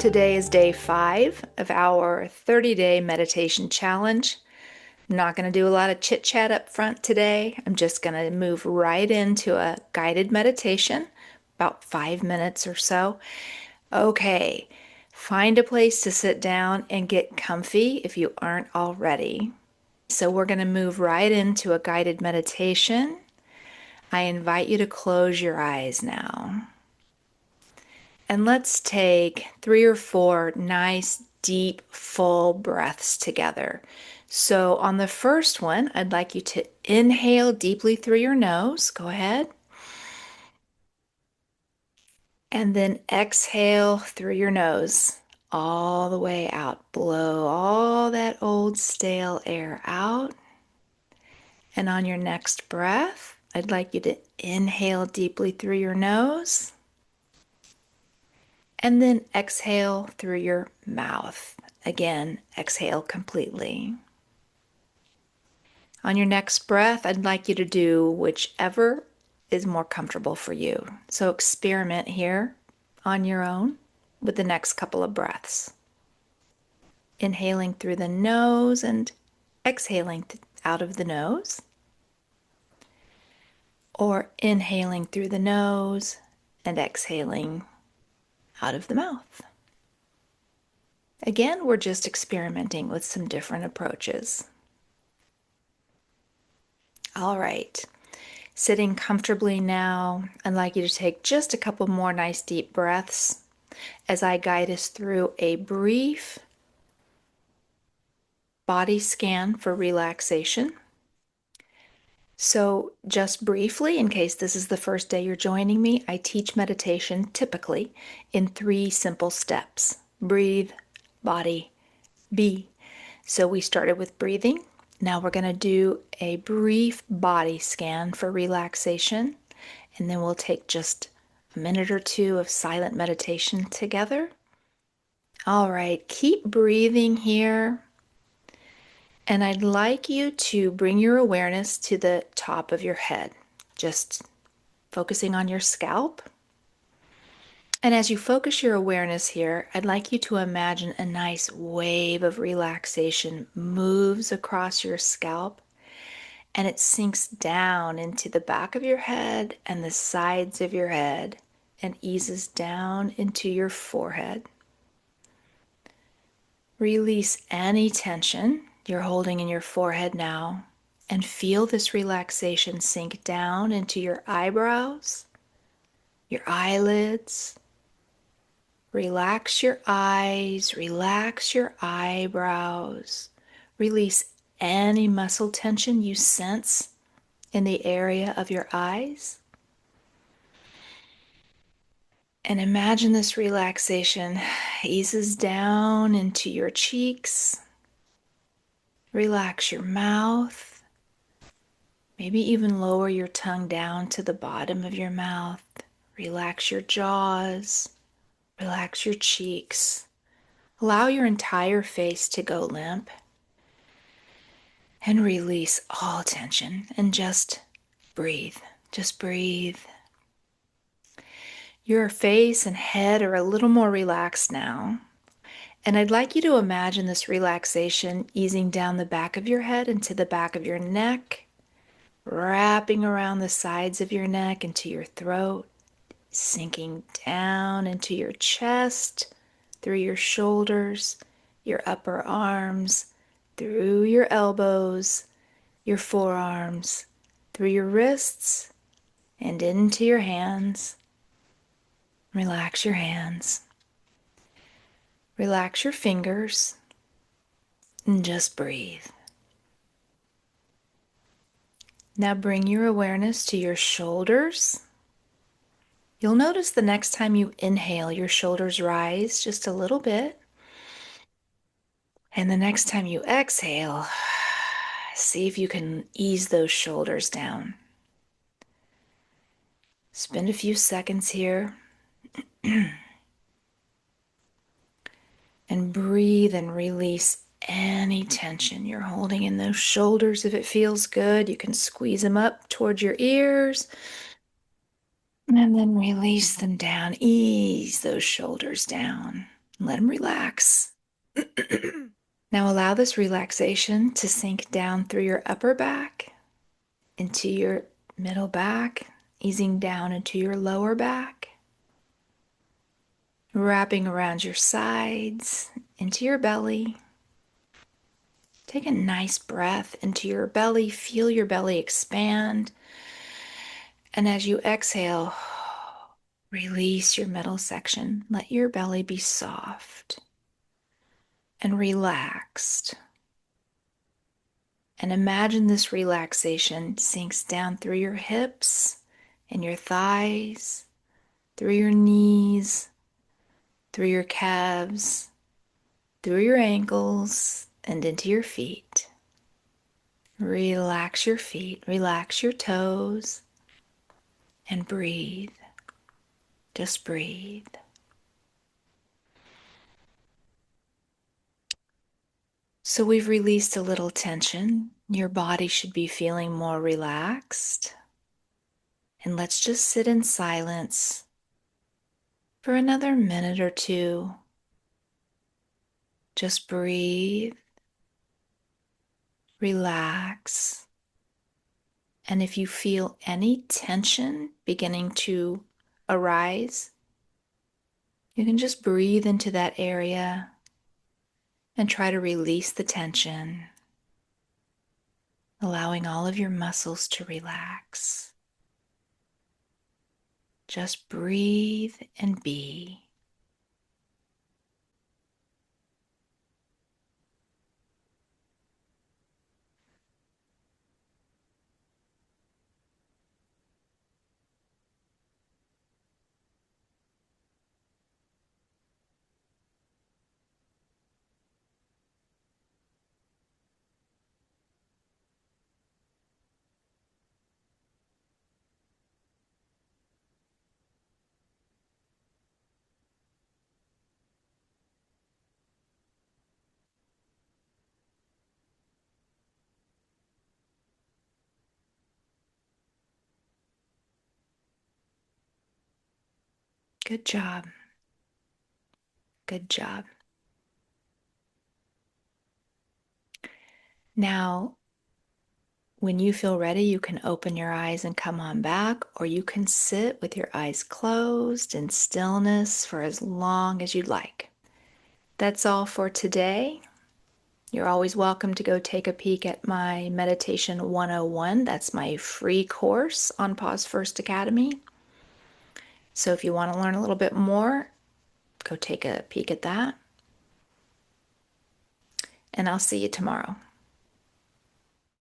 Today is day 5 of our 30-day meditation challenge. I'm not going to do a lot of chit chat up front today. I'm just going to move right into a guided meditation, about 5 minutes or so. Okay, find a place to sit down and get comfy if you aren't already. So we're going to move right into a guided meditation. I invite you to close your eyes now. And let's take 3 or 4 nice, deep, full breaths together. So on the first one, I'd like you to inhale deeply through your nose. Go ahead. And then exhale through your nose all the way out. Blow all that old stale air out. And on your next breath, I'd like you to inhale deeply through your nose. And then exhale through your mouth. Again, exhale completely. On your next breath, I'd like you to do whichever is more comfortable for you. So experiment here on your own with the next couple of breaths. Inhaling through the nose and exhaling out of the nose. Or inhaling through the nose and exhaling out of the mouth. Again, we're just experimenting with some different approaches. All right, sitting comfortably now, I'd like you to take just a couple more nice deep breaths as I guide us through a brief body scan for relaxation. So just briefly, in case this is the first day you're joining me, I teach meditation typically in 3 simple steps: breathe, body, be. So we started with breathing. Now we're going to do a brief body scan for relaxation, and then we'll take just a minute or 2 of silent meditation together. All right, keep breathing here. And I'd like you to bring your awareness to the top of your head, just focusing on your scalp. And as you focus your awareness here, I'd like you to imagine a nice wave of relaxation moves across your scalp and it sinks down into the back of your head and the sides of your head and eases down into your forehead. Release any tension you're holding in your forehead now and feel this relaxation sink down into your eyebrows, your eyelids. Relax your eyes, relax your eyebrows. Release any muscle tension you sense in the area of your eyes. And imagine this relaxation eases down into your cheeks. Relax your mouth. Maybe even lower your tongue down to the bottom of your mouth. Relax your jaws. Relax your cheeks. Allow your entire face to go limp. And release all tension and just breathe. Just breathe. Your face and head are a little more relaxed now. And I'd like you to imagine this relaxation easing down the back of your head into the back of your neck, wrapping around the sides of your neck into your throat, sinking down into your chest, through your shoulders, your upper arms, through your elbows, your forearms, through your wrists, and into your hands. Relax your hands. Relax your fingers and just breathe. Now bring your awareness to your shoulders. You'll notice the next time you inhale, your shoulders rise just a little bit. And the next time you exhale, see if you can ease those shoulders down. Spend a few seconds here. And breathe and release any tension you're holding in those shoulders. If it feels good, you can squeeze them up towards your ears and then release them down. Ease those shoulders down. Let them relax. Now allow this relaxation to sink down through your upper back, into your middle back, easing down into your lower back, wrapping around your sides, into your belly. Take a nice breath into your belly. Feel your belly expand. And as you exhale, release your middle section. Let your belly be soft and relaxed. And imagine this relaxation sinks down through your hips and your thighs, through your knees, through your calves, through your ankles, and into your feet. Relax your feet, relax your toes, and breathe. Just breathe. So we've released a little tension. Your body should be feeling more relaxed. And let's just sit in silence for another minute or two. Just breathe, relax. And if you feel any tension beginning to arise, you can just breathe into that area and try to release the tension, allowing all of your muscles to relax. Just breathe and be. Good job. Good job. Now, when you feel ready, you can open your eyes and come on back, or you can sit with your eyes closed in stillness for as long as you'd like. That's all for today. You're always welcome to go take a peek at my Meditation 101. That's my free course on Pause First Academy. So if you want to learn a little bit more, go take a peek at that. And I'll see you tomorrow.